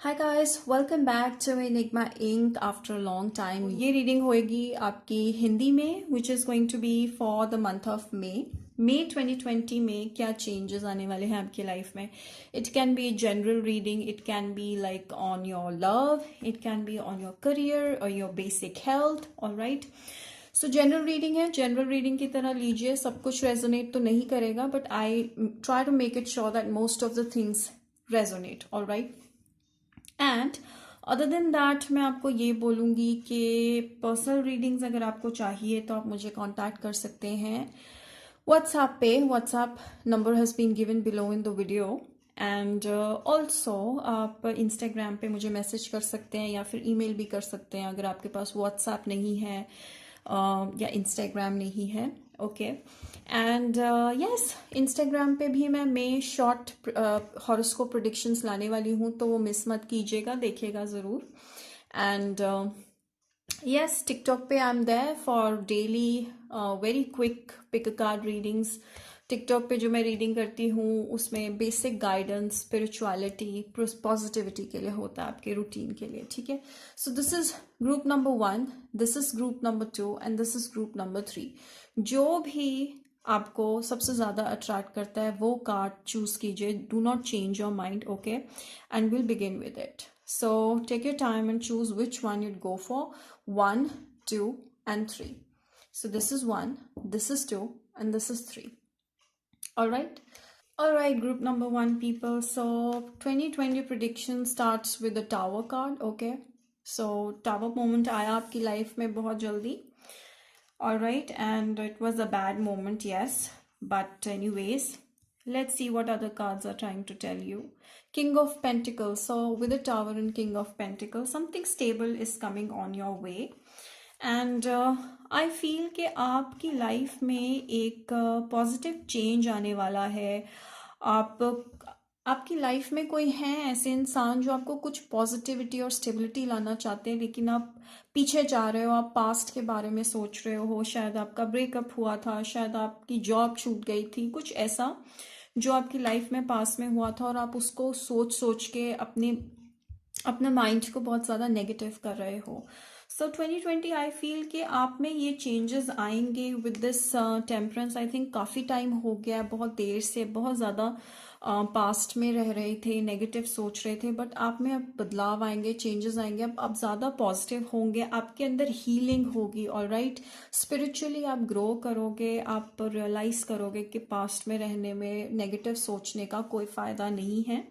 Hi guys, welcome back to Enigma Inc after long time. ये reading होएगी आपकी हिंदी में, which is going to be for the month of May 2020 में क्या changes आने वाले हैं आपकी लाइफ में। It can be general reading, it can be like on your love, it can be on your career और your basic health. Alright, so general reading है, general reading की तरह लीजिए। सब कुछ रेजोनेट तो नहीं करेगा, but I try to make it sure that most of the things resonate. Alright, and other than that मैं आपको ये बोलूँगी कि पर्सनल रीडिंग्स अगर आपको चाहिए तो आप मुझे कांटेक्ट कर सकते हैं व्हाट्सएप पे। WhatsApp number has been given below in the video, and also आप इंस्टाग्राम पे मुझे मैसेज कर सकते हैं या फिर ईमेल भी कर सकते हैं अगर आपके पास व्हाट्सएप नहीं है या इंस्टाग्राम नहीं है। ओके, एंड यस, इंस्टाग्राम पे भी मैं शॉर्ट हॉरोस्कोप प्रेडिक्शंस लाने वाली हूँ, तो वो मिस मत कीजिएगा, देखिएगा ज़रूर। एंड यस, टिकटॉक पे I am there for daily very quick pick a card readings. TikTok पे जो मैं रीडिंग करती हूँ उसमें बेसिक गाइडेंस, स्पिरिचुअलिटी, पॉजिटिविटी के लिए होता है, आपके रूटीन के लिए। ठीक है, so this is group number 1, this is group number 2 and this is group number 3। जो भी आपको सबसे ज़्यादा अट्रैक्ट करता है वो कार्ड चूज कीजिए। Do not change your mind, okay, and will begin with it. So take your time and choose which one you'd go for. 1, 2, and 3. So this is 1, this is 2, and this is 3. All right. All right, group number 1 people. So 2020 prediction starts with the Tower card. Okay. So Tower moment आया आपकी life में बहुत जल्दी. All right, and it was a bad moment, yes. But anyways, let's see what other cards are trying to tell you. King of Pentacles. So with the Tower and King of Pentacles, something stable is coming on your way. And I feel कि आपकी life में एक positive change आने वाला है। आप आपकी life में कोई हैं ऐसे इंसान जो आपको कुछ पॉजिटिविटी और स्टेबिलिटी लाना चाहते हैं, लेकिन आप पीछे जा रहे हो, आप पास्ट के बारे में सोच रहे हो। शायद आपका ब्रेकअप हुआ था, शायद आपकी जॉब छूट गई थी, कुछ ऐसा जो आपकी लाइफ में पास में हुआ था और आप उसको सोच सोच के अपने माइंड को बहुत ज़्यादा नेगेटिव कर रहे हो। सो 2020 आई फील कि आप में ये चेंजेस आएंगे with this temperance. I think काफ़ी टाइम हो गया, बहुत देर से बहुत ज़्यादा पास्ट में रह रहे थे, नेगेटिव सोच रहे थे, बट आप में अब बदलाव आएंगे, चेंजेस आएंगे। अब आप ज़्यादा पॉजिटिव होंगे, आपके अंदर हीलिंग होगी। ऑलराइट, स्पिरिचुअली आप ग्रो करोगे, आप रियलाइज करोगे कि पास्ट में रहने में, नेगेटिव सोचने का कोई फ़ायदा नहीं है।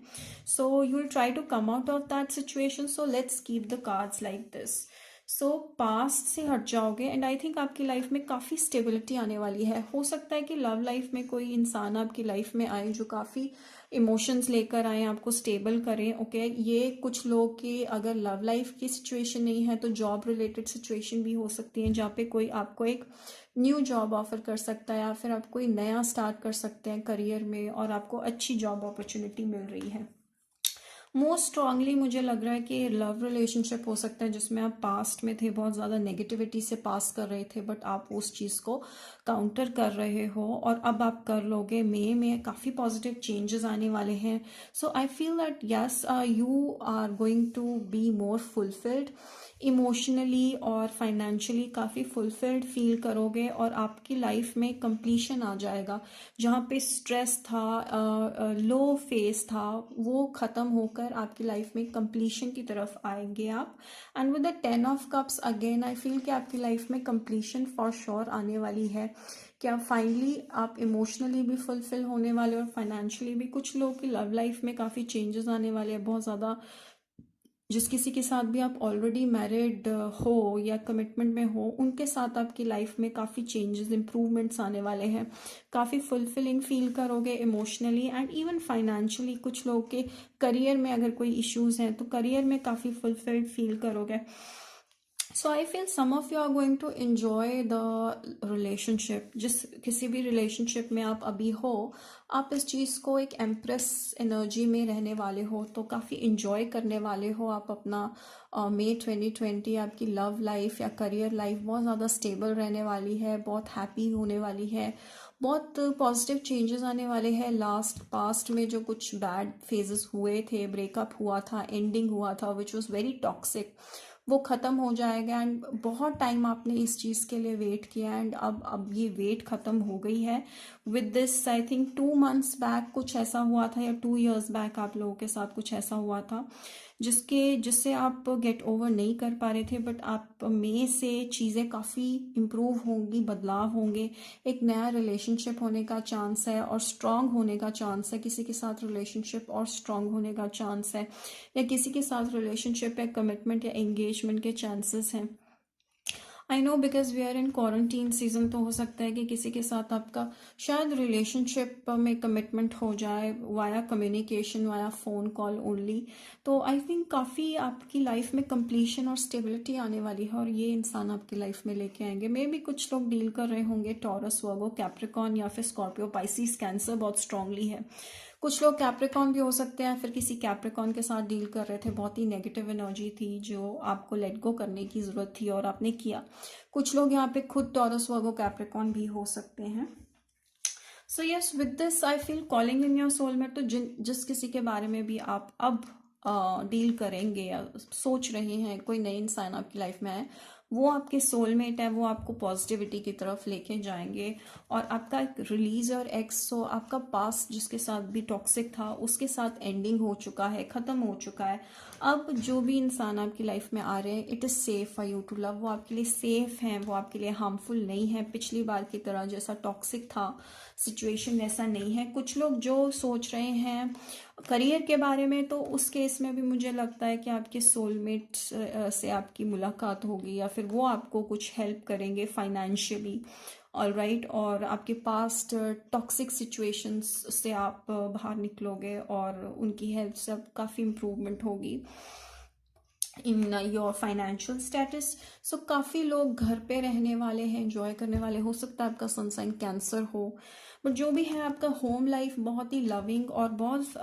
So you will try to come out of that situation. So let's keep the cards like this. So past से हट जाओगे एंड आई थिंक आपकी लाइफ में काफ़ी स्टेबिलिटी आने वाली है। हो सकता है कि लव लाइफ में कोई इंसान आपकी लाइफ में आए जो काफ़ी इमोशंस लेकर आए, आपको स्टेबल करें। ओके, ये कुछ लोग की अगर लव लाइफ की सिचुएशन नहीं है तो जॉब रिलेटेड सिचुएशन भी हो सकती है, जहाँ पे कोई आपको एक न्यू जॉब ऑफर कर सकता है या फिर आप कोई नया स्टार्ट कर सकते हैं करियर में और आपको अच्छी जॉब अपॉर्चुनिटी मिल रही है। मोस्ट स्ट्रांगली मुझे लग रहा है कि लव रिलेशनशिप हो सकता है जिसमें आप पास्ट में थे, बहुत ज़्यादा नेगेटिविटी से पास कर रहे थे, बट आप उस चीज़ को काउंटर कर रहे हो और अब आप कर लोगे। मे में काफ़ी पॉजिटिव चेंजेस आने वाले हैं। So I feel that yes, you are going to be more fulfilled emotionally और फाइनेंशियली, काफ़ी फुलफिल्ड फील करोगे और आपकी लाइफ में कंप्लीशन आ जाएगा। जहाँ पे स्ट्रेस था, लो फेस था, वो ख़त्म होकर आपकी लाइफ में कंप्लीशन की तरफ आएंगे आप। And with the 10 of cups again I feel कि आपकी लाइफ में कंप्लीशन फॉर श्योर आने वाली है। क्या फाइनली आप इमोशनली भी फुलफिल होने वाले और फाइनेंशियली भी। कुछ लोगों की लव लाइफ में काफ़ी चेंजेस आने वाले हैं, बहुत ज़्यादा। जिस किसी के साथ भी आप ऑलरेडी मैरिड हो या कमिटमेंट में हो, उनके साथ आपकी लाइफ में काफ़ी चेंजेस, इंप्रूवमेंट्स आने वाले हैं। काफ़ी फुलफिलिंग फील करोगे इमोशनली एंड इवन फाइनेंशियली। कुछ लोगों के करियर में अगर कोई इश्यूज हैं तो करियर में काफ़ी फुलफिल्ड फील करोगे। So I feel some of you are going to enjoy the relationship. जिस किसी भी रिलेशनशिप में आप अभी हो, आप इस चीज़ को एक एम्प्रेस एनर्जी में रहने वाले हो, तो काफ़ी इंजॉय करने वाले हो आप अपना मे 2020। आपकी लव लाइफ या करियर लाइफ बहुत ज़्यादा स्टेबल रहने वाली है, बहुत हैप्पी होने वाली है, बहुत पॉजिटिव चेंजेस आने वाले हैं। पास्ट में जो कुछ बैड फेजेस हुए थे, ब्रेकअप हुआ था, एंडिंग हुआ था विच वॉज वेरी टॉक्सिक, वो ख़त्म हो जाएगा। एंड बहुत टाइम आपने इस चीज़ के लिए वेट किया एंड अब ये वेट ख़त्म हो गई है। With this I think 2 months back कुछ ऐसा हुआ था, या 2 years बैक आप लोगों के साथ कुछ ऐसा हुआ था जिससे आप गेट ओवर नहीं कर पा रहे थे। बट आप में से चीज़ें काफ़ी इम्प्रूव होंगी, बदलाव होंगे, एक नया रिलेशनशिप होने का चांस है और स्ट्रांग होने का चांस है। किसी के साथ रिलेशनशिप और स्ट्रांग होने का चांस है, या किसी के साथ रिलेशनशिप या कमिटमेंट या एंगेजमेंट के चांसेस हैं। I know because we are in quarantine season, तो हो सकता है कि किसी के साथ आपका शायद रिलेशनशिप में कमिटमेंट हो जाए via communication, via phone call only. तो आई थिंक काफ़ी आपकी लाइफ में कंप्लीशन और स्टेबिलिटी आने वाली है, और ये इंसान आपकी लाइफ में लेके आएंगे। मे भी कुछ लोग डील कर रहे होंगे टॉरस, वर्गो, कैप्रिकॉन या फिर स्कॉर्पियो, पाइसिस, कैंसर बहुत स्ट्रांगली है। कुछ लोग कैप्रिकॉन भी हो सकते हैं, फिर किसी कैप्रिकॉन के साथ डील कर रहे थे, बहुत ही नेगेटिव एनर्जी थी जो आपको लेट गो करने की ज़रूरत थी और आपने किया। कुछ लोग यहाँ पे खुद टॉरस, वर्गो, कैप्रिकॉन भी हो सकते हैं। सो yes, with this I feel calling in your soulmate. तो जिस किसी के बारे में भी आप अब डील करेंगे या सोच रहे हैं, कोई नए इंसान आपकी लाइफ में आए, वो आपके सोलमेट है, वो आपको पॉजिटिविटी की तरफ लेके जाएंगे। और आपका एक रिलीज और एक्स, सो आपका पास्ट जिसके साथ भी टॉक्सिक था उसके साथ एंडिंग हो चुका है, ख़त्म हो चुका है। अब जो भी इंसान आपकी लाइफ में आ रहे हैं, it is safe for you to love. वो आपके लिए सेफ हैं, वो आपके लिए हार्मफुल नहीं है। पिछली बार की तरह जैसा टॉक्सिक था सिचुएशन वैसा नहीं है। कुछ लोग जो सोच रहे हैं करियर के बारे में, तो उस केस में भी मुझे लगता है कि आपके सोलमेट से आपकी मुलाकात होगी, या फिर वो आपको कुछ हेल्प करेंगे फाइनेंशियली, ऑल राइट। और आपके पास्ट टॉक्सिक सिचुएशंस से आप बाहर निकलोगे और उनकी हेल्प से अब काफ़ी इम्प्रूवमेंट होगी इन योर फाइनेंशियल स्टेटस। सो काफ़ी लोग घर पे रहने वाले हैं, एंजॉय करने वाले। हो सकता है आपका सन साइन कैंसर हो, बट जो भी है आपका होम लाइफ बहुत ही लविंग और बहुत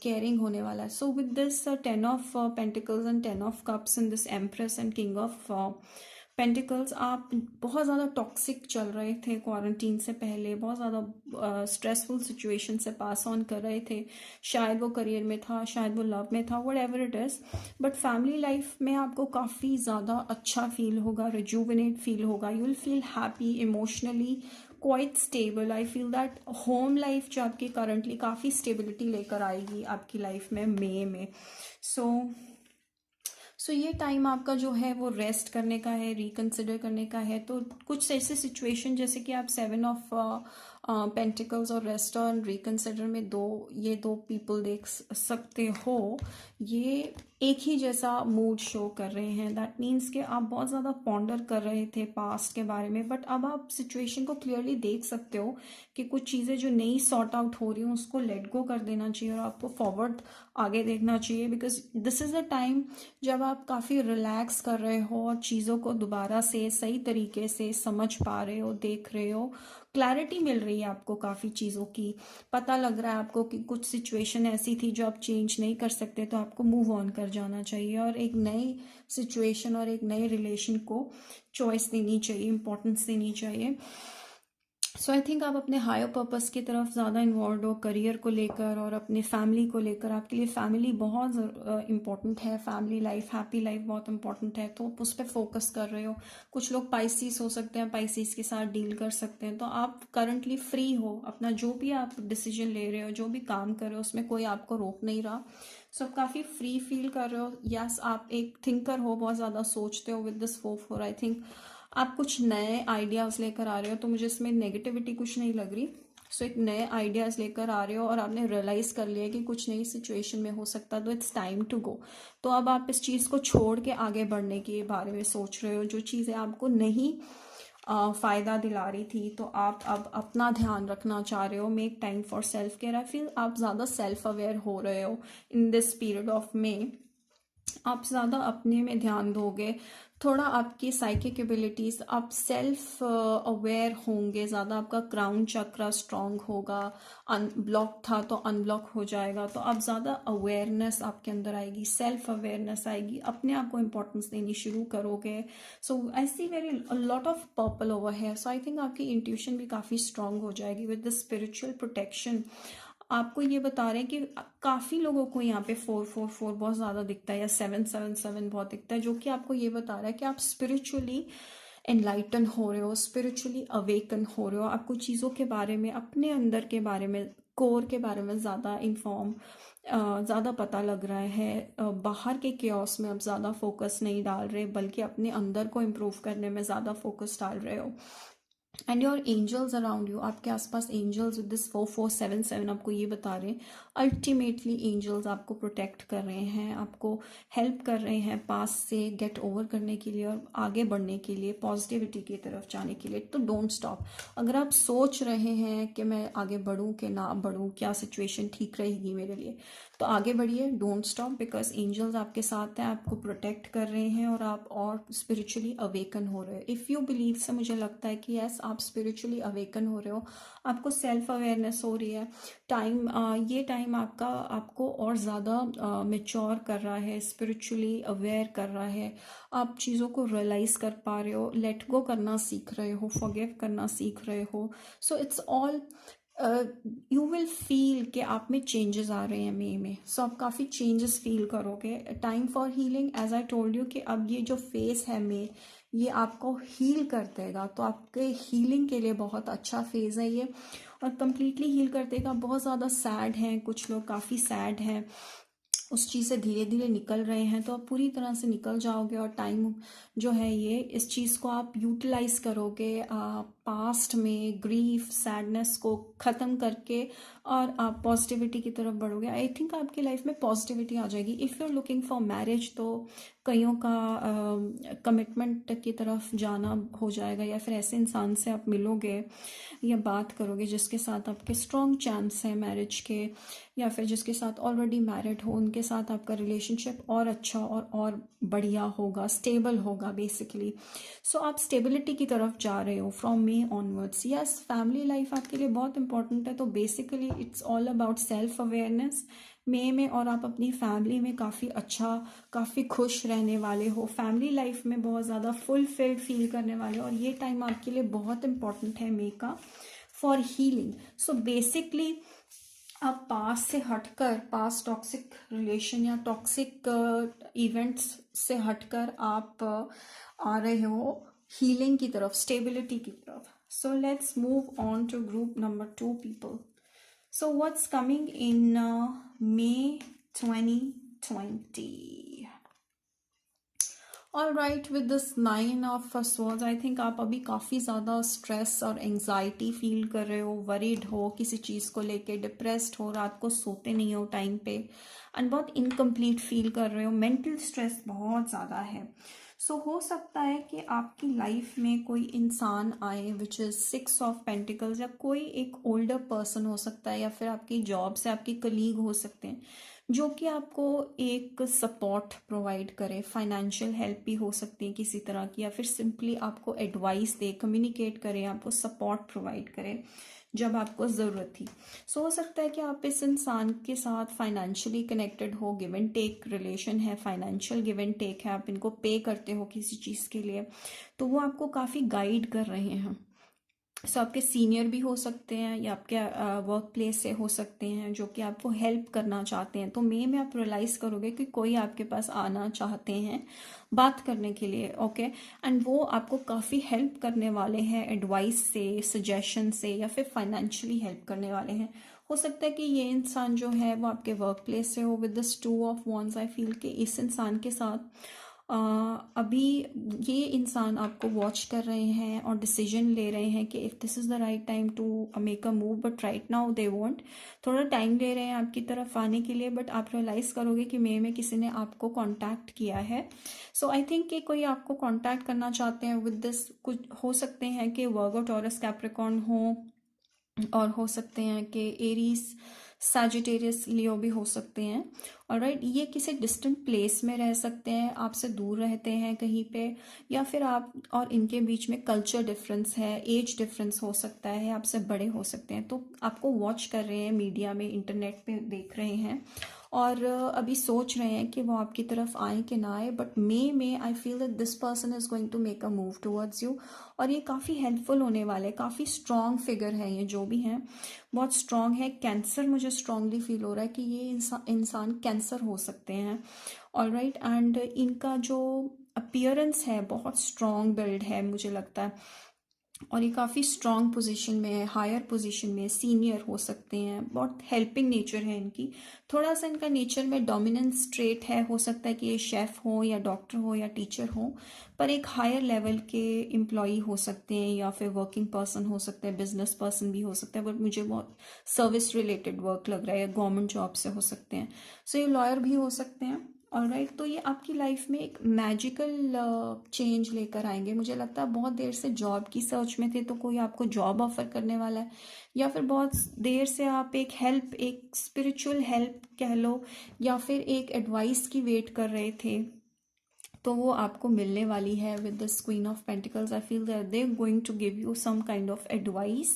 केयरिंग होने वाला है। So with this 10 of Pentacles and 10 of Cups in this empress and king of pentacles, आप बहुत ज़्यादा टॉक्सिक चल रहे थे क्वारंटीन से पहले, बहुत ज़्यादा स्ट्रेसफुल सिचुएशन से पास ऑन कर रहे थे। शायद वो करियर में था, शायद वो लव में था, what ever it is. But family life में आपको काफ़ी ज़्यादा अच्छा फील होगा, रिजुविनेट फील होगा, you will feel happy, emotionally quite stable. I feel that home life जो आपकी करंटली काफ़ी स्टेबिलिटी लेकर आएगी आपकी लाइफ में मई में। सो ये टाइम आपका जो है वो रेस्ट करने का है, रिकंसिडर करने का है। तो कुछ ऐसे सिचुएशन जैसे कि आप 7 of Pentacles और रेस्ट और रिकंसिडर में ये दो पीपल देख सकते हो। ये एक ही जैसा मूड शो कर रहे हैं। दैट मीन्स कि आप बहुत ज़्यादा पॉन्डर कर रहे थे पास्ट के बारे में, बट अब आप सिचुएशन को क्लियरली देख सकते हो कि कुछ चीज़ें जो नई सॉर्ट आउट हो रही हैं उसको लेट गो कर देना चाहिए और आपको फॉरवर्ड आगे देखना चाहिए। Because this is a time जब आप काफ़ी रिलैक्स कर रहे हो और चीज़ों को दोबारा से सही तरीके से समझ पा रहे हो, देख रहे हो, क्लैरिटी मिल रही है आपको काफ़ी चीज़ों की। पता लग रहा है आपको कि कुछ सिचुएशन ऐसी थी जो आप चेंज नहीं कर सकते, तो आपको मूव ऑन कर जाना चाहिए और एक नई सिचुएशन और एक नए रिलेशन को चॉइस देनी चाहिए, इंपॉर्टेंस देनी चाहिए। सो आई थिंक आप अपने हायर पर्पस की तरफ ज़्यादा इन्वॉल्व हो, करियर को लेकर और अपने फैमिली को लेकर। आपके लिए फैमिली बहुत इंपॉर्टेंट है, फैमिली लाइफ, हैप्पी लाइफ बहुत इंपॉर्टेंट है, तो उस पर फोकस कर रहे हो। कुछ लोग पाइसिस हो सकते हैं, पाइसिस के साथ डील कर सकते हैं। तो आप करंटली फ्री हो, अपना जो भी आप डिसीजन ले रहे हो, जो भी काम कर रहे हो, उसमें कोई आपको रोक नहीं रहा। सो आप काफ़ी फ्री फील कर रहे हो। यस, आप एक थिंकर हो, बहुत ज़्यादा सोचते हो। विद दिस 4-4 आई थिंक आप कुछ नए आइडियाज़ लेकर आ रहे हो, तो मुझे इसमें नेगेटिविटी कुछ नहीं लग रही। सो एक नए आइडियाज़ लेकर आ रहे हो और आपने रियलाइज़ कर लिया कि कुछ नई सिचुएशन में हो सकता है, तो इट्स टाइम टू गो। तो अब आप इस चीज़ को छोड़ के आगे बढ़ने के बारे में सोच रहे हो। जो चीज़ें आपको नहीं फ़ायदा दिला रही थी, तो आप अब अपना ध्यान रखना चाह रहे हो। Make time for self care. I feel आप ज़्यादा सेल्फ अवेयर हो रहे हो in this period of May. आप ज़्यादा अपने में ध्यान दोगे, थोड़ा आपकी साइकिक एबिलिटीज़, आप सेल्फ अवेयर होंगे ज़्यादा, आपका क्राउन चक्रा स्ट्रांग होगा, अनब्लॉक था तो अनब्लॉक हो जाएगा, तो आप ज़्यादा अवेयरनेस आपके अंदर आएगी, सेल्फ अवेयरनेस आएगी, अपने आप को इम्पोर्टेंस देनी शुरू करोगे। So I see very lot of purple over है, सो आई थिंक आपकी इंट्यूशन भी काफ़ी स्ट्रांग हो जाएगी विद द स्पिरिचुअल प्रोटेक्शन। आपको ये बता रहे हैं कि काफ़ी लोगों को यहाँ पे 444 बहुत ज़्यादा दिखता है, या 777 बहुत दिखता है, जो कि आपको ये बता रहा है कि आप स्पिरिचुअली एनलाइटन हो रहे हो, स्पिरिचुअली अवेकन हो रहे हो, आपको चीज़ों के बारे में, अपने अंदर के बारे में, कोर के बारे में ज़्यादा ज़्यादा पता लग रहा है। बाहर के केओस में अब ज़्यादा फोकस नहीं डाल रहे, बल्कि अपने अंदर को इम्प्रूव करने में ज़्यादा फोकस डाल रहे हो। And your angels around you, आपके आसपास एंजल्स विद दिस 4477 आपको ये बता रहे हैं, अल्टीमेटली एंजल्स आपको प्रोटेक्ट कर रहे हैं, आपको हेल्प कर रहे हैं पास से गेट ओवर करने के लिए और आगे बढ़ने के लिए, पॉजिटिविटी की तरफ जाने के लिए। तो डोंट स्टॉप। अगर आप सोच रहे हैं कि मैं आगे बढ़ूं कि ना बढ़ूं, क्या सिचुएशन ठीक रहेगी मेरे लिए, तो आगे बढ़िए, डोंट स्टॉप, बिकॉज एंजल्स आपके साथ हैं, आपको प्रोटेक्ट कर रहे हैं और आप और स्पिरिचुअली अवेकन हो रहे हो। इफ़ यू बिलीव, से मुझे लगता है कि यस, आप स्पिरिचुअली अवेकन हो रहे हो, आपको सेल्फ अवेयरनेस हो रही है। ये टाइम आपको और ज़्यादा मेच्योर कर रहा है, स्पिरिचुअली अवेयर कर रहा है, आप चीज़ों को रियलाइज़ कर पा रहे हो, लेट गो करना सीख रहे हो, फॉरगिव करना सीख रहे हो। So it's all, you will feel कि आप में चेंजेस आ रहे हैं मे में, सो आप काफ़ी चेंजेस फील करोगे। Time for healing, as I told you, कि अब ये जो फेस है मे, ये आपको हील कर देगा, तो आपके हीलिंग के लिए बहुत अच्छा फेज़ है ये, और कम्प्लीटली हील कर देगा। बहुत ज़्यादा सैड हैं कुछ लोग, काफ़ी सैड हैं, उस चीज़ से धीरे धीरे निकल रहे हैं, तो आप पूरी तरह से निकल जाओगे। और टाइम जो है ये, इस चीज़ को आप यूटिलाइज करोगे, पास्ट में ग्रीफ सैडनेस को ख़त्म करके, और आप पॉजिटिविटी की तरफ बढ़ोगे। आई थिंक आपकी लाइफ में पॉजिटिविटी आ जाएगी। If you are looking for marriage, तो कईयों का कमिटमेंट की तरफ जाना हो जाएगा, या फिर ऐसे इंसान से आप मिलोगे या बात करोगे जिसके साथ आपके स्ट्रॉन्ग चांस हैं मैरिज के, या फिर जिसके साथ ऑलरेडी मैरिड हो, उनके साथ आपका रिलेशनशिप और अच्छा और बढ़िया होगा, स्टेबल होगा बेसिकली। सो आप स्टेबिलिटी की तरफ जा रहे हो from May onwards. Yes, family life आपके लिए बहुत इंपॉर्टेंट है, तो basically it's all about self awareness May में, और आप अपनी फैमिली में काफ़ी अच्छा, काफ़ी खुश रहने वाले हो, फैमिली लाइफ में बहुत ज़्यादा फुलफिल्ड फील करने वाले हो, और ये टाइम आपके लिए बहुत इंपॉर्टेंट है मे का, फॉर हीलिंग। सो बेसिकली आप पास से हटकर, पास टॉक्सिक रिलेशन या टॉक्सिक इवेंट्स से हटकर आप आ रहे हो हीलिंग की तरफ, स्टेबिलिटी की तरफ। So let's move on to group number 2 people. So what's coming in May 2020? All right, with this 9 of swords, I think आप अभी काफ़ी ज़्यादा स्ट्रेस और एंजाइटी फील कर रहे हो, वरीड हो किसी चीज़ को लेके, डिप्रेस्ड हो, रात को सोते नहीं हो टाइम पे, एंड बहुत इनकम्प्लीट फील कर रहे हो, मेंटल स्ट्रेस बहुत ज़्यादा है। सो हो सकता है कि आपकी लाइफ में कोई इंसान आए विच इज़ 6 ऑफ पेंटिकल्स, या कोई एक ओल्डर पर्सन हो सकता है, या फिर आपकी जॉब से आपकी कलीग हो सकते हैं, जो कि आपको एक सपोर्ट प्रोवाइड करे, फाइनेंशियल हेल्प भी हो सकती है किसी तरह की, या फिर सिंपली आपको एडवाइस दे, कम्युनिकेट करे, आपको सपोर्ट प्रोवाइड करे जब आपको ज़रूरत थी। सो हो सकता है कि आप इस इंसान के साथ फाइनेंशियली कनेक्टेड हो, गिव एंड टेक रिलेशन है, फाइनेंशियल गिव एंड टेक है, आप इनको पे करते हो किसी चीज़ के लिए, तो वो आपको काफ़ी गाइड कर रहे हैं। सो आपके सीनियर भी हो सकते हैं, या आपके वर्क प्लेस से हो सकते हैं, जो कि आपको हेल्प करना चाहते हैं। तो मे में आप रियलाइज़ करोगे कि कोई आपके पास आना चाहते हैं बात करने के लिए, ओके, एंड वो आपको काफ़ी हेल्प करने वाले हैं, एडवाइस से, सजेशन से, या फिर फाइनेंशियली हेल्प करने वाले हैं। हो सकता है कि ये इंसान जो है वो आपके वर्क प्लेस से हो। With this 2 of wands, I feel कि इस इंसान के साथ अभी ये इंसान आपको वॉच कर रहे हैं और डिसीजन ले रहे हैं कि if this is the right time to make a move, but right now they want, थोड़ा टाइम ले रहे हैं आपकी तरफ आने के लिए, बट आप रियलाइज़ करोगे कि मे में किसी ने आपको कांटेक्ट किया है। सो आई थिंक कि कोई आपको कांटेक्ट करना चाहते हैं विद दिस, कुछ हो सकते हैं कि वर्गो, टॉरस, कैप्रिकॉर्न हो, और हो सकते हैं कि एरीज, सैजिटेरियस लियो भी हो सकते हैं। ऑलराइट, ये किसी डिस्टेंट प्लेस में रह सकते हैं, आपसे दूर रहते हैं कहीं पे, या फिर आप और इनके बीच में कल्चर डिफरेंस है, एज डिफरेंस हो सकता है, आपसे बड़े हो सकते हैं। तो आपको वॉच कर रहे हैं, मीडिया में, इंटरनेट पे देख रहे हैं, और अभी सोच रहे हैं कि वो आपकी तरफ आए कि ना आए। बट मे में I feel that this person is going to make a move towards you, और ये काफ़ी हेल्पफुल होने वाले, काफ़ी स्ट्रॉन्ग फिगर है, ये जो भी हैं बहुत स्ट्रॉन्ग है। कैंसर, मुझे स्ट्रांगली फील हो रहा है कि ये इंसान कैंसर हो सकते हैं। ऑलराइट, एंड इनका जो अपीयरेंस है बहुत स्ट्रॉन्ग बिल्ड है मुझे लगता है, और ये काफ़ी स्ट्रॉन्ग पोजीशन में है, हायर पोजीशन में, सीनियर हो सकते हैं, बहुत हेल्पिंग नेचर है इनकी। थोड़ा सा इनका नेचर में डोमिनेंस ट्रेट है, हो सकता है कि ये शेफ़ हो या डॉक्टर हो या टीचर हो, पर एक हायर लेवल के एम्प्लॉई हो सकते हैं, या फिर वर्किंग पर्सन हो सकते हैं, बिजनेस पर्सन भी हो सकता है, बट मुझे बहुत सर्विस रिलेटेड वर्क लग रहा है, या गवर्नमेंट जॉब से हो सकते हैं। सो ये लॉयर भी हो सकते हैं। ऑलराइट, तो ये आपकी लाइफ में एक मैजिकल चेंज लेकर आएंगे। मुझे लगता है बहुत देर से जॉब की सर्च में थे, तो कोई आपको जॉब ऑफर करने वाला है, या फिर बहुत देर से आप एक हेल्प, एक स्पिरिचुअल हेल्प कह लो, या फिर एक एडवाइस की वेट कर रहे थे, तो वो आपको मिलने वाली है with this queen of pentacles. I feel that they going to give you some kind of advice,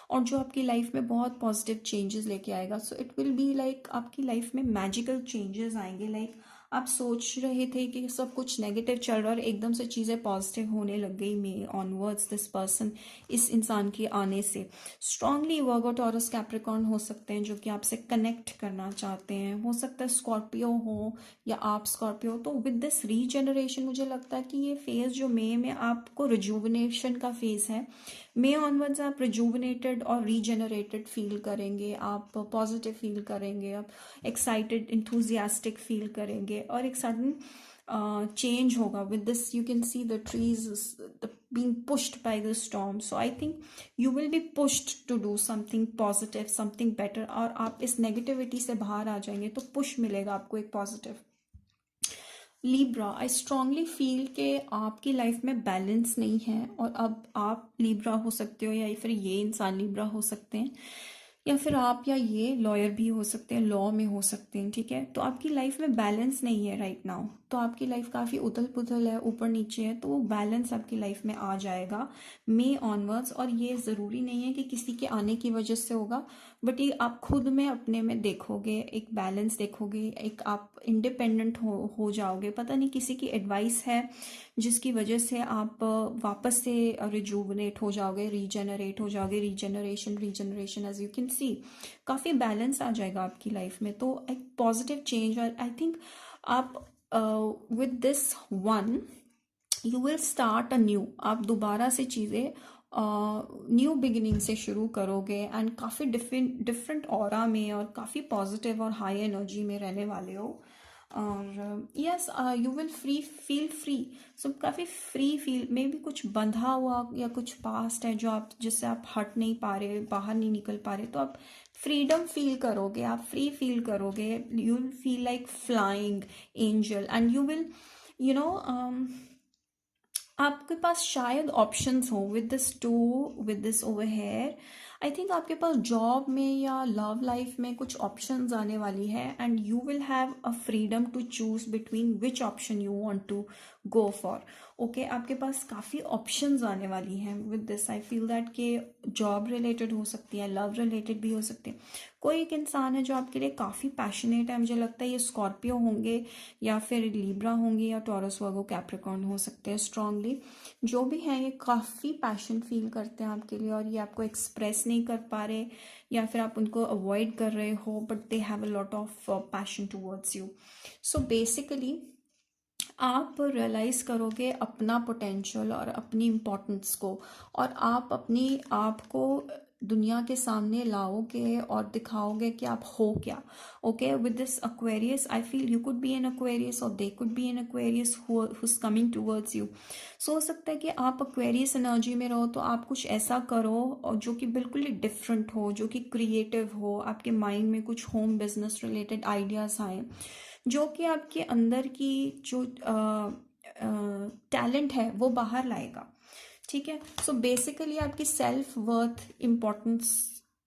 और जो आपकी लाइफ में बहुत पॉजिटिव चेंजेस लेके आएगा। So it will be like आपकी लाइफ में मैजिकल चेंजेस आएंगे। लाइक आप सोच रहे थे कि सब कुछ नेगेटिव चल रहा है, और एकदम से चीज़ें पॉजिटिव होने लग गई। मे ऑनवर्ड्स दिस पर्सन, इस इंसान के आने से स्ट्रांगली वर्गो, टॉरस, कैप्रिकॉर्न हो सकते हैं, जो कि आपसे कनेक्ट करना चाहते हैं। हो सकता है स्कॉर्पियो हो, या आप स्कॉर्पियो। तो विद दिस रीजनरेशन मुझे लगता है कि ये फेज जो मे में आपको रिजुवनेशन का फेज है, मे ऑनवर्ड्स आप रिजुवनेटेड और रीजनरेटेड फील करेंगे, आप पॉजिटिव फील करेंगे, आप एक्साइटेड, इंथुजियास्टिक फील करेंगे, और एक सडन change होगा। with this you can see the trees being pushed by the storm, so I think you will be pushed to do something positive, something better, और आप इस negativity से बाहर आ जाएंगे, तो पुश मिलेगा आपको एक positive. Libra, I strongly feel कि आपकी लाइफ में बैलेंस नहीं है, और अब आप लिब्रा हो सकते हो, या फिर ये इंसान लिब्रा हो सकते हैं, या फिर आप या ये लॉयर भी हो सकते हैं, लॉ में हो सकते हैं। ठीक है, तो आपकी लाइफ में बैलेंस नहीं है राइट नाउ, तो आपकी लाइफ काफ़ी उथल पुथल है, ऊपर नीचे है, तो वो बैलेंस आपकी लाइफ में आ जाएगा मे ऑनवर्ड्स। और ये ज़रूरी नहीं है कि किसी के आने की वजह से होगा, बट ये आप खुद में अपने में देखोगे, एक बैलेंस देखोगे, एक आप इंडिपेंडेंट हो जाओगे। पता नहीं किसी की एडवाइस है जिसकी वजह से आप वापस से रिजुवनेट हो जाओगे, रीजनरेट हो जाओगे, regeneration as you can see, काफ़ी बैलेंस आ जाएगा आपकी लाइफ में। तो एक पॉजिटिव चेंज, और आई थिंक आप with this one you will start a new, आप दोबारा से चीज़ें न्यू बिगिनिंग से शुरू करोगे, एंड काफ़ी डिफरेंट ऑरा में, और काफ़ी पॉजिटिव और हाई एनर्जी में रहने वाले हो। और yes, you will feel free. So काफ़ी फ्री फील, में भी कुछ बंधा हुआ या कुछ पास्ट है जो आप, जिससे आप हट नहीं पा रहे, बाहर नहीं निकल पा रहे, तो आप फ्रीडम फील करोगे, आप फ्री फील करोगे। You will feel like flying angel, and you will you know आपके पास शायद ऑप्शंस हो with this too, with this over here. I think आपके पास जॉब में या लव लाइफ में कुछ ऑप्शंस आने वाली है, and you will have a freedom to choose between which option you want to go for. Okay, आपके पास काफ़ी ऑप्शंस आने वाली हैं with this. I feel that कि जॉब रिलेटेड हो सकती है, लव रिलेटेड भी हो सकती है। कोई एक इंसान है जो आपके लिए काफ़ी पैशनेट है, मुझे लगता है ये स्कॉर्पियो होंगे, या फिर लिब्रा होंगे, या टॉरस, वर्गो, कैप्रिकॉर्न हो सकते हैं। स्ट्रांगली जो भी हैं ये काफ़ी पैशन फील करते हैं आपके लिए, और ये आपको एक्सप्रेस नहीं कर पा रहे, या फिर आप उनको अवॉइड कर रहे हो, but they have a lot of passion towards you. So basically आप रियलाइज़ करोगे अपना पोटेंशियल और अपनी इम्पोर्टेंस को, और आप अपनी आप को दुनिया के सामने लाओगे और दिखाओगे कि आप हो क्या। Okay, with this Aquarius I feel you could be an Aquarius, और they could be an Aquarius who is coming towards you. So हो सकता है कि आप अक्वेरियस एनर्जी में रहो, तो आप कुछ ऐसा करो और जो कि बिल्कुल ही डिफरेंट हो, जो कि क्रिएटिव हो, आपके माइंड में कुछ होम बिजनेस रिलेटेड आइडियाज़ आए, जो कि आपके अंदर की जो टैलेंट है वो बाहर लाएगा। ठीक है, सो बेसिकली आपकी सेल्फ वर्थ, इम्पोर्टेंस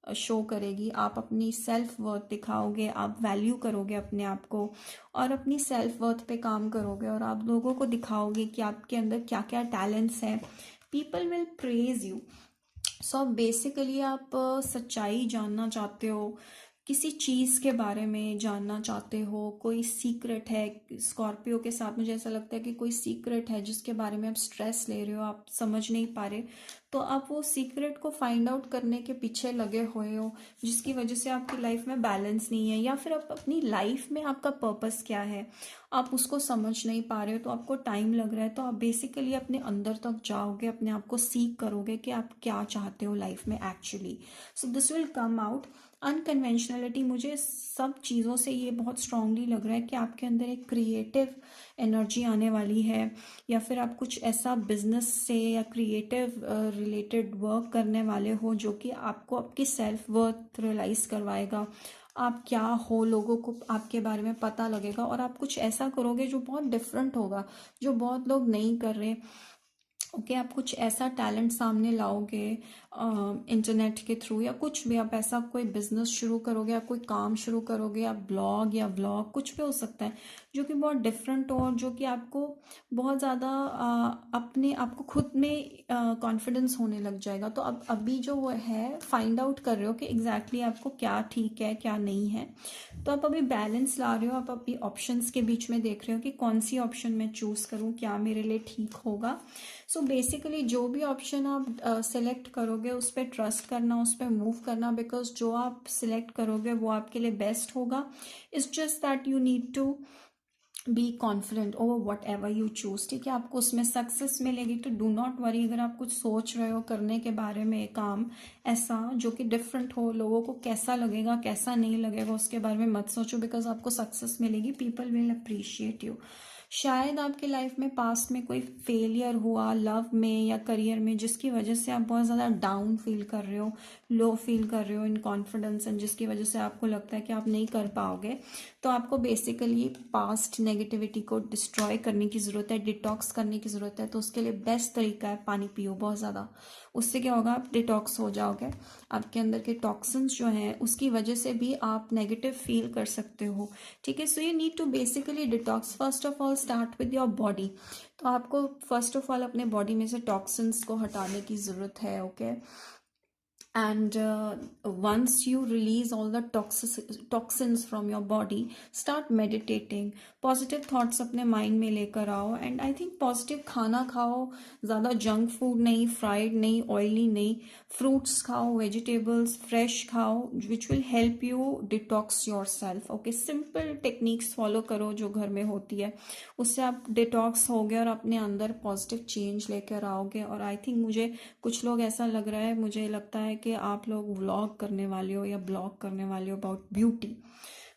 शो करेगी। आप अपनी सेल्फ वर्थ दिखाओगे, आप वैल्यू करोगे अपने आप को और अपनी सेल्फ वर्थ पे काम करोगे और आप लोगों को दिखाओगे कि आपके अंदर क्या क्या टैलेंट्स हैं। People will praise you. So basically आप सच्चाई जानना चाहते हो, किसी चीज़ के बारे में जानना चाहते हो, कोई सीक्रेट है। स्कॉर्पियो के साथ मुझे ऐसा लगता है कि कोई सीक्रेट है जिसके बारे में आप स्ट्रेस ले रहे हो, आप समझ नहीं पा रहे, तो आप वो सीक्रेट को फाइंड आउट करने के पीछे लगे हुए हो, जिसकी वजह से आपकी लाइफ में बैलेंस नहीं है, या फिर आप अपनी लाइफ में आपका पर्पस क्या है आप उसको समझ नहीं पा रहे हो, तो आपको टाइम लग रहा है। तो आप बेसिकली अपने अंदर तक जाओगे, अपने आप को सीख करोगे कि आप क्या चाहते हो लाइफ में actually. So this will come out. Unconventionality, मुझे सब चीज़ों से ये बहुत स्ट्रांगली लग रहा है कि आपके अंदर एक क्रिएटिव एनर्जी आने वाली है, या फिर आप कुछ ऐसा बिजनेस से या क्रिएटिव रिलेटेड वर्क करने वाले हो जो कि आपको आपकी सेल्फ वर्थ रियलाइज करवाएगा। आप क्या हो, लोगों को आपके बारे में पता लगेगा और आप कुछ ऐसा करोगे जो बहुत डिफरेंट होगा, जो बहुत लोग नहीं कर रहे। ओके, आप कुछ ऐसा टैलेंट सामने लाओगे इंटरनेट के थ्रू, या कुछ भी आप ऐसा कोई बिजनेस शुरू करोगे, या कोई काम शुरू करोगे, या ब्लॉग या व्लॉग, कुछ भी हो सकता है जो कि बहुत डिफरेंट हो और जो कि आपको बहुत ज़्यादा अपने आपको खुद में कॉन्फिडेंस होने लग जाएगा। तो अब अभी जो वो है फाइंड आउट कर रहे हो कि एग्जैक्टली आपको क्या ठीक है क्या नहीं है। तो आप अभी बैलेंस ला रहे हो, आप अभी ऑप्शंस के बीच में देख रहे हो कि कौन सी ऑप्शन मैं चूज़ करूँ, क्या मेरे लिए ठीक होगा। सो बेसिकली जो भी ऑप्शन आप सेलेक्ट करोगे उस पर ट्रस्ट करना, उस पर मूव करना, बिकॉज जो आप सिलेक्ट करोगे वो आपके लिए बेस्ट होगा। It's just that you need to be confident over whatever you choose. ठीक है, आपको उसमें सक्सेस मिलेगी, तो डू नॉट वरी। अगर आप कुछ सोच रहे हो करने के बारे में काम ऐसा जो कि डिफरेंट हो, लोगों को कैसा लगेगा कैसा नहीं लगेगा उसके बारे में मत सोचो, बिकॉज आपको सक्सेस मिलेगी, पीपल विल अप्रिशिएट यू। शायद आपके लाइफ में पास्ट में कोई फेलियर हुआ लव में या करियर में, जिसकी वजह से आप बहुत ज़्यादा डाउन फील कर रहे हो, लो फील कर रहे हो इन कॉन्फिडेंस, एंड जिसकी वजह से आपको लगता है कि आप नहीं कर पाओगे। तो आपको बेसिकली पास्ट नेगेटिविटी को डिस्ट्रॉय करने की ज़रूरत है, डिटॉक्स करने की ज़रूरत है। तो उसके लिए बेस्ट तरीका है पानी पियो बहुत ज़्यादा। उससे क्या होगा, आप डिटॉक्स हो जाओगे। आपके अंदर के टॉक्सिन्स जो हैं उसकी वजह से भी आप नेगेटिव फील कर सकते हो। ठीक है, so you need to basically detox. First of all start with your body. तो आपको फर्स्ट ऑफ ऑल अपने बॉडी में से टॉक्सिन्स को हटाने की ज़रूरत है। Okay, and once you release all the toxins from your body, start meditating, positive thoughts अपने माइंड में लेकर आओ, एंड आई थिंक पॉजिटिव खाना खाओ, ज़्यादा जंक फूड नहीं, फ्राइड नहीं, ऑयली नहीं, फ्रूट्स खाओ, वेजिटेबल्स फ्रेश खाओ, which will help you detox your self. Okay, simple techniques follow करो जो घर में होती है, उससे आप डिटॉक्स होगे और अपने अंदर पॉजिटिव चेंज लेकर आओगे। और आई थिंक मुझे कुछ लोग ऐसा लग रहा है, मुझे लगता है कि आप लोग व्लॉग करने वाले हो या ब्लॉग करने वाले हो अबाउट ब्यूटी,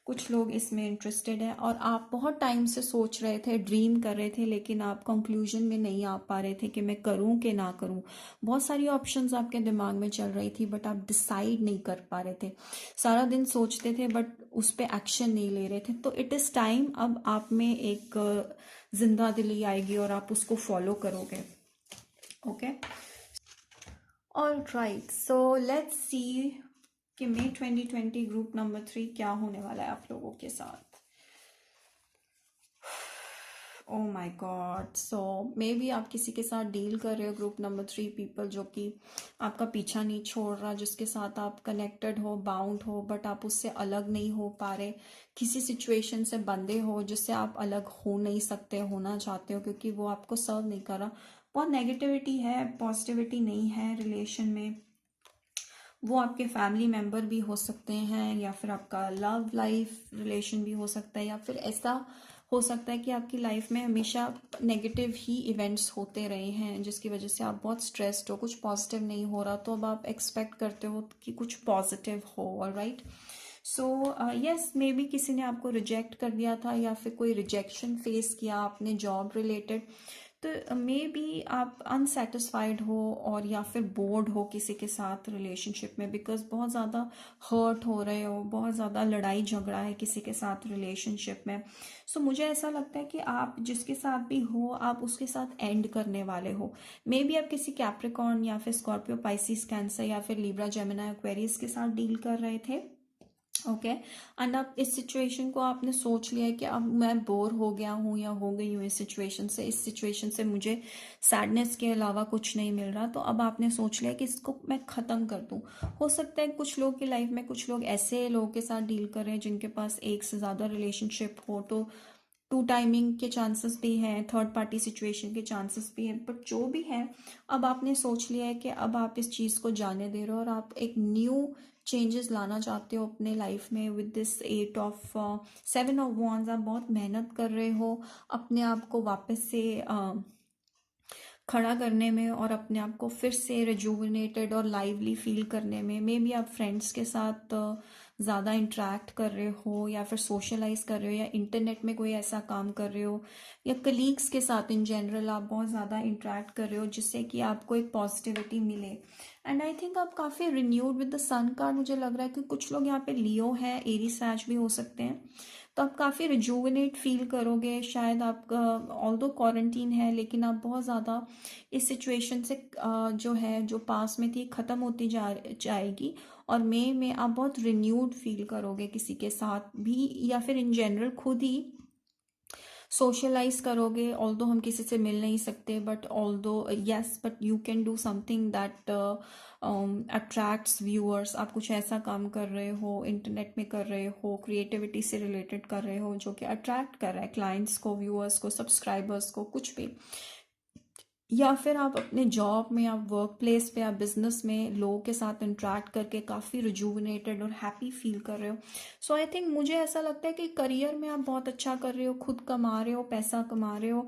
कुछ लोग इसमें इंटरेस्टेड हैं और आप बहुत टाइम से सोच रहे थे, ड्रीम कर रहे थे, लेकिन आप कंक्लूजन में नहीं आ पा रहे थे कि मैं करूं कि ना करूं। बहुत सारी ऑप्शंस आपके दिमाग में चल रही थी बट आप डिसाइड नहीं कर पा रहे थे। सारा दिन सोचते थे बट उस पर एक्शन नहीं ले रहे थे। तो इट इज़ टाइम, अब आप में एक जिंदा दिली आएगी और आप उसको फॉलो करोगे। Okay, all right, so let's see कि मई 2020 ग्रुप नंबर 3 क्या होने वाला है आप लोगों के साथ। ओ माई गॉड, सो मे बी आप किसी के साथ डील कर रहे हो ग्रुप नंबर 3 पीपल, जो कि आपका पीछा नहीं छोड़ रहा, जिसके साथ आप कनेक्टेड हो, बाउंड हो, बट आप उससे अलग नहीं हो पा रहे। किसी सिचुएशन से बंधे हो जिससे आप अलग हो नहीं सकते, होना चाहते हो, क्योंकि वो आपको सर्व नहीं कर रहा। बहुत नेगेटिविटी है, पॉजिटिविटी नहीं है रिलेशन में। वो आपके फैमिली मेम्बर भी हो सकते हैं, या फिर आपका लव लाइफ रिलेशन भी हो सकता है, या फिर ऐसा हो सकता है कि आपकी लाइफ में हमेशा नेगेटिव ही इवेंट्स होते रहे हैं जिसकी वजह से आप बहुत स्ट्रेस्ड हो, कुछ पॉजिटिव नहीं हो रहा। तो अब आप एक्सपेक्ट करते हो कि कुछ पॉजिटिव हो। Alright, so yes, may be किसी ने आपको रिजेक्ट कर दिया था, या फिर कोई रिजेक्शन फेस किया आपने जॉब रिलेटेड। तो मे बी आप अनसेटिस्फाइड हो और या फिर बोर्ड हो किसी के साथ रिलेशनशिप में, बिकॉज बहुत ज़्यादा हर्ट हो रहे हो, बहुत ज़्यादा लड़ाई झगड़ा है किसी के साथ रिलेशनशिप में। सो मुझे ऐसा लगता है कि आप जिसके साथ भी हो आप उसके साथ एंड करने वाले हो। मे बी आप किसी कैप्रिकॉर्न या फिर स्कॉर्पियो, पाइसिस, कैंसर या फिर लिब्रा, जेमिनी, एक्वेरियस के साथ डील कर रहे थे। ओके, एंड अब इस सिचुएशन को आपने सोच लिया है कि अब मैं बोर हो गया हूँ या हो गई हूँ इस सिचुएशन से मुझे सैडनेस के अलावा कुछ नहीं मिल रहा, तो अब आपने सोच लिया कि इसको मैं ख़त्म कर दूँ। हो सकता है कुछ लोग की लाइफ में कुछ लोग ऐसे लोगों के साथ डील कर रहे हैं जिनके पास एक से ज़्यादा रिलेशनशिप हो, तो टू टाइमिंग के चांसेस भी हैं, थर्ड पार्टी सिचुएशन के चांसेस भी हैं, बट जो भी है अब आपने सोच लिया है कि अब आप इस चीज़ को जाने दे रहे हो और आप एक न्यू चेंजेस लाना चाहते हो अपने लाइफ में। विद दिस 7 ऑफ वॉन्ड्स आप बहुत मेहनत कर रहे हो अपने आप को वापस से खड़ा करने में और अपने आप को फिर से रिजुविनेटेड और लाइवली फील करने में। मे बी आप फ्रेंड्स के साथ ज़्यादा इंटरेक्ट कर रहे हो या फिर सोशलाइज कर रहे हो या इंटरनेट में कोई ऐसा काम कर रहे हो या कलीग्स के साथ इन जनरल आप बहुत ज़्यादा इंटरेक्ट कर रहे हो जिससे कि आपको एक पॉजिटिविटी मिले। एंड आई थिंक आप काफ़ी renewed with the sun card, मुझे लग रहा है कि कुछ लोग यहाँ पे लियो है, एरीज सैज भी हो सकते हैं, तो आप काफ़ी रिजुविनेट फील करोगे। शायद आपका ऑल्दो क्वारंटीन है लेकिन आप बहुत ज़्यादा इस सिचुएशन से जो है जो पास में थी ख़त्म होती जाएगी और मई में आप बहुत रिन्यूड फील करोगे किसी के साथ भी या फिर इन जनरल खुद ही सोशलाइज करोगे। ऑल्दो हम किसी से मिल नहीं सकते but but you can do something that attracts viewers. आप कुछ ऐसा काम कर रहे हो, इंटरनेट में कर रहे हो, क्रिएटिविटी से रिलेटेड कर रहे हो जो कि अट्रैक्ट कर रहा है क्लाइंट्स को, व्यूअर्स को, सब्सक्राइबर्स को, कुछ भी। या फिर आप अपने जॉब में, आप वर्क प्लेस पे, आप बिजनेस में लोगों के साथ इंटरेक्ट करके काफ़ी रिजुविनेटेड और हैप्पी फील कर रहे हो। सो आई थिंक मुझे ऐसा लगता है कि करियर में आप बहुत अच्छा कर रहे हो, खुद कमा रहे हो, पैसा कमा रहे हो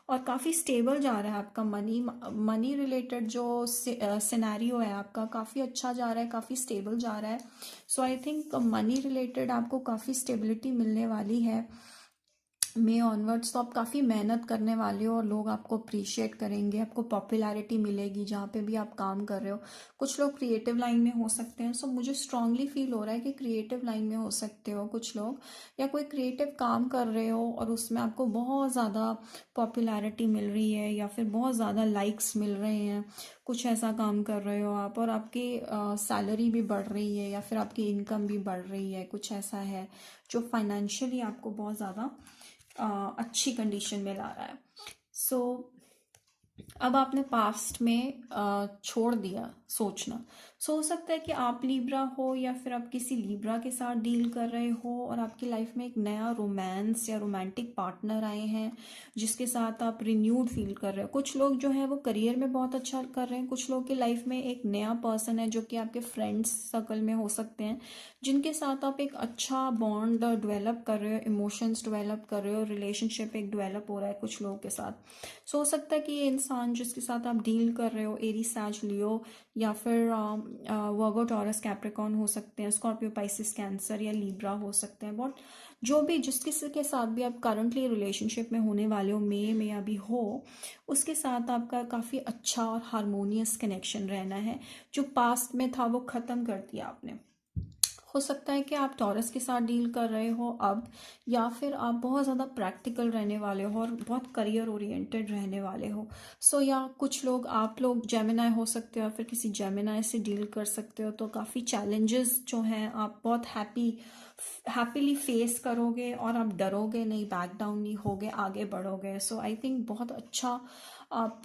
और काफ़ी स्टेबल जा रहा है आपका मनी रिलेटेड जो सिनेरियो है आपका काफ़ी अच्छा जा रहा है, काफ़ी स्टेबल जा रहा है। So I think money related आपको काफ़ी स्टेबिलिटी मिलने वाली है मई ऑनवर्ड्स। तो आप काफ़ी मेहनत करने वाले हो और लोग आपको अप्रिशिएट करेंगे, आपको पॉपुलैरिटी मिलेगी जहाँ पे भी आप काम कर रहे हो। कुछ लोग क्रिएटिव लाइन में हो सकते हैं, सो मुझे स्ट्रांगली फील हो रहा है कि क्रिएटिव लाइन में हो सकते हो कुछ लोग, या कोई क्रिएटिव काम कर रहे हो और उसमें आपको बहुत ज़्यादा पॉपुलैरिटी मिल रही है या फिर बहुत ज़्यादा लाइक्स मिल रहे हैं। कुछ ऐसा काम कर रहे हो आप और आपकी सैलरी भी बढ़ रही है या फिर आपकी इनकम भी बढ़ रही है, कुछ ऐसा है जो फाइनेंशियली आपको बहुत ज़्यादा अच्छी कंडीशन में ला रहा है। सो अब आपने पास्ट में छोड़ दिया सोचना। सो हो सकता है कि आप लिब्रा हो या फिर आप किसी लिब्रा के साथ डील कर रहे हो और आपकी लाइफ में एक नया रोमांस या रोमांटिक पार्टनर आए हैं जिसके साथ आप रिन्यूड फील कर रहे हो। कुछ लोग जो है वो करियर में बहुत अच्छा कर रहे हैं, कुछ लोग की लाइफ में एक नया पर्सन है जो कि आपके फ्रेंड्स सर्कल में हो सकते हैं जिनके साथ आप एक अच्छा बॉन्ड डेवलप कर रहे हो, इमोशंस डेवलप कर रहे हो, रिलेशनशिप एक डेवलप हो रहा है कुछ लोगों के साथ। सो हो सकता है कि ये इंसान जिसके साथ आप डील कर रहे हो एरीज, सैज, लियो या फिर वर्गो, टॉरस, कैप्रिकॉर्न हो सकते हैं, स्कॉर्पियो, पाइसिस, कैंसर या लिब्रा हो सकते हैं। बट जो भी जिस किसी के साथ भी आप करंटली रिलेशनशिप में होने वाले हो, मई में अभी हो, उसके साथ आपका काफ़ी अच्छा और हारमोनियस कनेक्शन रहना है। जो पास्ट में था वो ख़त्म कर दिया आपने। हो सकता है कि आप टॉरस के साथ डील कर रहे हो अब, या फिर आप बहुत ज़्यादा प्रैक्टिकल रहने वाले हो और बहुत करियर ओरिएंटेड रहने वाले हो। सो या कुछ लोग आप लोग जेमिनाई हो सकते हो या फिर किसी जेमिनाई से डील कर सकते हो। तो काफ़ी चैलेंजेस जो हैं आप बहुत हैप्पीली फेस करोगे और आप डरोगे नहीं, बैक डाउन नहीं होगे, आगे बढ़ोगे। सो आई थिंक बहुत अच्छा आप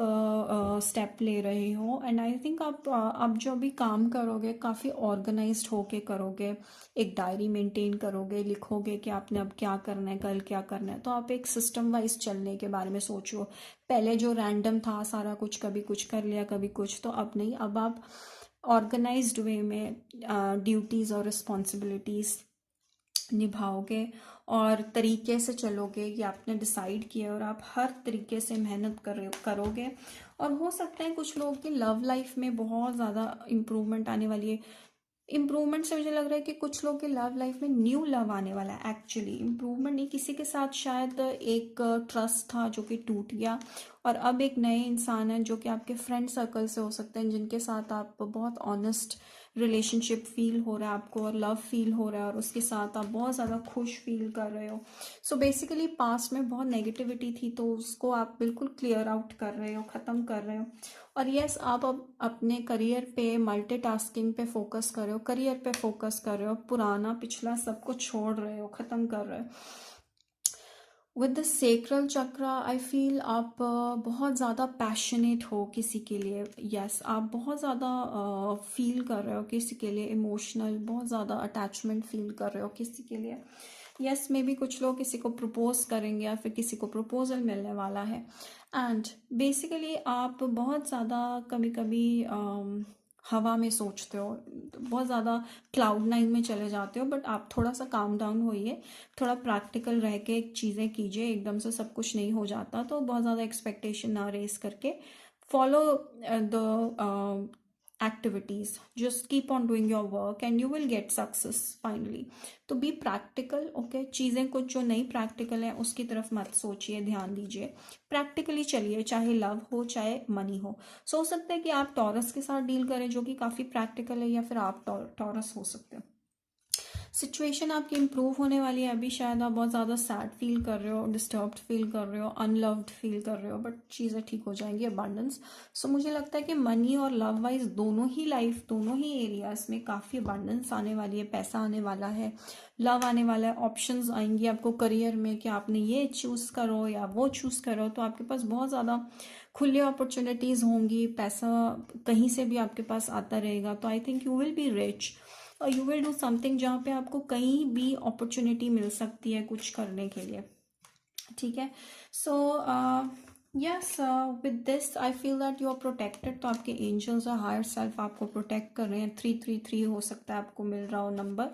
स्टेप ले रहे हो एंड आई थिंक आप जो भी काम करोगे काफ़ी ऑर्गेनाइज्ड होके करोगे, एक डायरी मेंटेन करोगे, लिखोगे कि आपने अब क्या करना है, कल क्या करना है। तो आप एक सिस्टम वाइज चलने के बारे में सोचो। पहले जो रैंडम था सारा कुछ, कभी कुछ कर लिया कभी कुछ, तो अब नहीं, अब आप ऑर्गेनाइज्ड वे में ड्यूटीज़ और रिस्पॉन्सिबिलिटीज़ निभाओगे और तरीके से चलोगे। ये आपने डिसाइड किया और आप हर तरीके से मेहनत करोगे। और हो सकता है कुछ लोगों की लव लाइफ में बहुत ज़्यादा इम्प्रूवमेंट आने वाली है। इम्प्रूवमेंट से मुझे लग रहा है कि कुछ लोग के लव लाइफ में न्यू लव आने वाला है। एक्चुअली इम्प्रूवमेंट नहीं, किसी के साथ शायद एक ट्रस्ट था जो कि टूट गया, और अब एक नए इंसान है जो कि आपके फ्रेंड सर्कल से हो सकते हैं, जिनके साथ आप बहुत ऑनेस्ट रिलेशनशिप फील हो रहा है आपको, और लव फील हो रहा है, और उसके साथ आप बहुत ज़्यादा खुश फील कर रहे हो। सो बेसिकली पास्ट में बहुत नेगेटिविटी थी, तो उसको आप बिल्कुल क्लियर आउट कर रहे हो, ख़त्म कर रहे हो। और यस, आप अब अपने करियर पे, मल्टीटास्किंग पे फोकस कर रहे हो, करियर पे फोकस कर रहे हो, पुराना पिछला सब कुछ छोड़ रहे हो, ख़त्म कर रहे हो। विद द सेक्रल चक्र आई फील आप बहुत ज़्यादा पैशनेट हो किसी के लिए। यस, आप बहुत ज़्यादा फील कर रहे हो किसी के लिए, इमोशनल, बहुत ज़्यादा अटैचमेंट फील कर रहे हो किसी के लिए। यस, मे बी कुछ लोग किसी को प्रपोज करेंगे या फिर किसी को प्रपोजल मिलने वाला है। एंड बेसिकली आप बहुत ज़्यादा कभी कभी हवा में सोचते हो, बहुत ज़्यादा क्लाउड नाइन में चले जाते हो, बट आप थोड़ा सा काम डाउन होइए, थोड़ा प्रैक्टिकल रह के चीज़ें कीजिए, एकदम से सब कुछ नहीं हो जाता, तो बहुत ज़्यादा एक्सपेक्टेशन ना रेस करके follow the activities, just keep on doing your work and you will get success finally. तो बी प्रैक्टिकल, ओके, चीज़ें कुछ जो नहीं प्रैक्टिकल है उसकी तरफ मत सोचिए, ध्यान दीजिए, प्रैक्टिकली चलिए, चाहे लव हो चाहे मनी हो। हो सकता है कि आप टॉरस के साथ डील करें जो कि काफ़ी प्रैक्टिकल है, या फिर आप टॉरस हो सकते हैं। सिचुएशन आपकी इम्प्रूव होने वाली है। अभी शायद आप बहुत ज़्यादा सैड फील कर रहे हो, डिस्टर्ब्ड फील कर रहे हो, अनलव्ड फील कर रहे हो, बट चीज़ें ठीक हो जाएंगी, अबंडेंस। सो मुझे लगता है कि मनी और लव वाइज दोनों ही लाइफ, दोनों ही एरियाज में काफ़ी अबंडेंस आने वाली है, पैसा आने वाला है, लव आने वाला है, ऑप्शंस आएंगी आपको करियर में कि आपने ये चूज़ करो या वो चूज़ करो, तो आपके पास बहुत ज़्यादा खुली अपॉर्चुनिटीज़ होंगी, पैसा कहीं से भी आपके पास आता रहेगा। तो I think you will be rich, और यू विल डू समथिंग जहाँ पे आपको कहीं भी अपॉर्चुनिटी मिल सकती है कुछ करने के लिए, ठीक है। So yes, with this I feel that you are protected. तो आपके एंजल्स और हायर सेल्फ आपको प्रोटेक्ट कर रहे हैं। 333 हो सकता है आपको मिल रहा हो नंबर,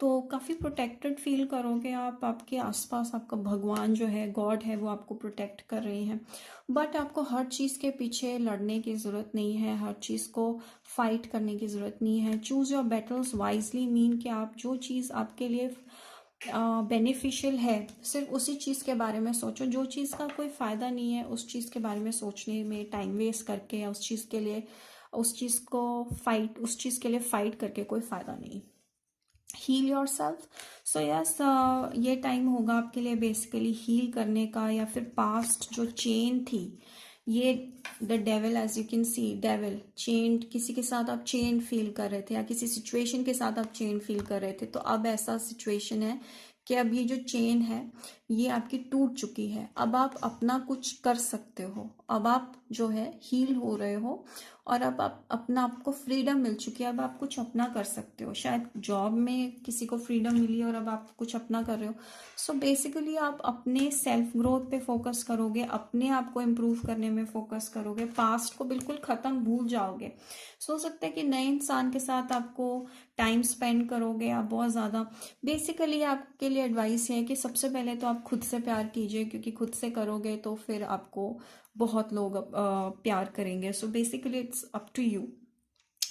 तो काफ़ी प्रोटेक्टेड फील करोगे आप। आपके आसपास आपका भगवान जो है, गॉड है, वो आपको प्रोटेक्ट कर रहे हैं। बट आपको हर चीज़ के पीछे लड़ने की ज़रूरत नहीं है, हर चीज़ को फाइट करने की ज़रूरत नहीं है। Choose your battles wisely mean कि आप जो चीज़ आपके लिए बेनिफिशियल है, सिर्फ उसी चीज़ के बारे में सोचो। जो चीज़ का कोई फ़ायदा नहीं है, उस चीज़ के बारे में सोचने में टाइम वेस्ट करके, या उस चीज़ के लिए, उस चीज़ के लिए फाइट करके कोई फ़ायदा नहीं। Heal yourself. So yes, ये टाइम होगा आपके लिए बेसिकली हील करने का, या फिर पास्ट जो चेन थी, ये the devil, as you can see, devil chain, किसी के साथ आप चेन फील कर रहे थे, या किसी सिचुएशन के साथ आप चेन फील कर रहे थे, तो अब ऐसा सिचुएशन है कि अब ये जो चेन है ये आपकी टूट चुकी है। अब आप अपना कुछ कर सकते हो, अब आप जो है हील हो रहे हो, और अब आप अपना, आपको फ्रीडम मिल चुकी है, अब आप कुछ अपना कर सकते हो। शायद जॉब में किसी को फ्रीडम मिली और अब आप कुछ अपना कर रहे हो। सो बेसिकली आप अपने सेल्फ ग्रोथ पे फोकस करोगे, अपने आप को इम्प्रूव करने में फोकस करोगे, पास्ट को बिल्कुल ख़त्म भूल जाओगे। हो सकता है कि नए इंसान के साथ आपको टाइम स्पेंड करोगे आप बहुत ज़्यादा। बेसिकली आपके लिए एडवाइस है कि सबसे पहले तो आप खुद से प्यार कीजिए, क्योंकि खुद से करोगे तो फिर आपको बहुत लोग प्यार करेंगे। So basically it's up to you.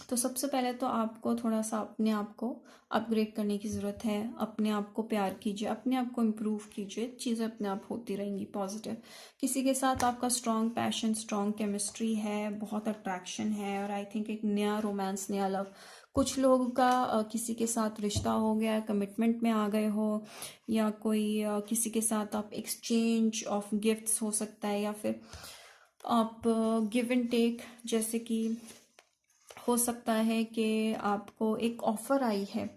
तो सबसे पहले तो आपको थोड़ा सा अपने आप को अपग्रेड करने की ज़रूरत है। अपने आप को प्यार कीजिए, अपने आप को इम्प्रूव कीजिए, चीज़ें अपने आप होती रहेंगी पॉजिटिव। किसी के साथ आपका स्ट्रॉन्ग पैशन, स्ट्रॉन्ग केमिस्ट्री है, बहुत अट्रैक्शन है, और आई थिंक एक नया रोमांस, नया लव, कुछ लोगों का किसी के साथ रिश्ता हो गया, कमिटमेंट में आ गए हो, या कोई किसी के साथ आप एक्सचेंज ऑफ गिफ्ट्स हो सकता है, या फिर आप गिव एंड टेक, जैसे कि हो सकता है कि आपको एक ऑफ़र आई है,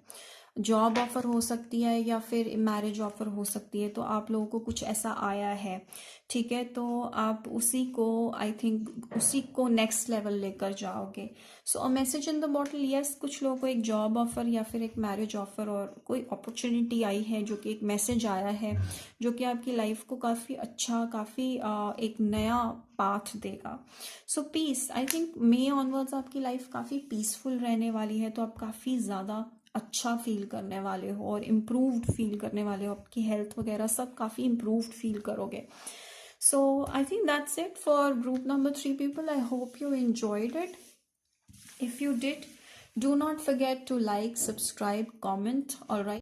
जॉब ऑफ़र हो सकती है, या फिर मैरिज ऑफ़र हो सकती है, तो आप लोगों को कुछ ऐसा आया है, ठीक है, तो आप उसी को, आई थिंक उसी को नेक्स्ट लेवल लेकर जाओगे। So a message in the bottle, yes, कुछ लोगों को एक जॉब ऑफ़र या फिर एक मैरिज ऑफ़र और कोई अपॉर्चुनिटी आई है, जो कि एक मैसेज आया है, जो कि आपकी लाइफ को काफ़ी अच्छा, काफ़ी एक नया पाथ देगा। So peace, I think May onwards आपकी लाइफ काफ़ी पीसफुल रहने वाली है, तो आप काफ़ी ज़्यादा अच्छा फील करने वाले हो और इम्प्रूव्ड फील करने वाले हो। आपकी हेल्थ वगैरह सब काफ़ी इम्प्रूव्ड फील करोगे। So I think that's it for group number 3 people. I hope you enjoyed it. If you did, Do not forget to like, subscribe, comment. All right.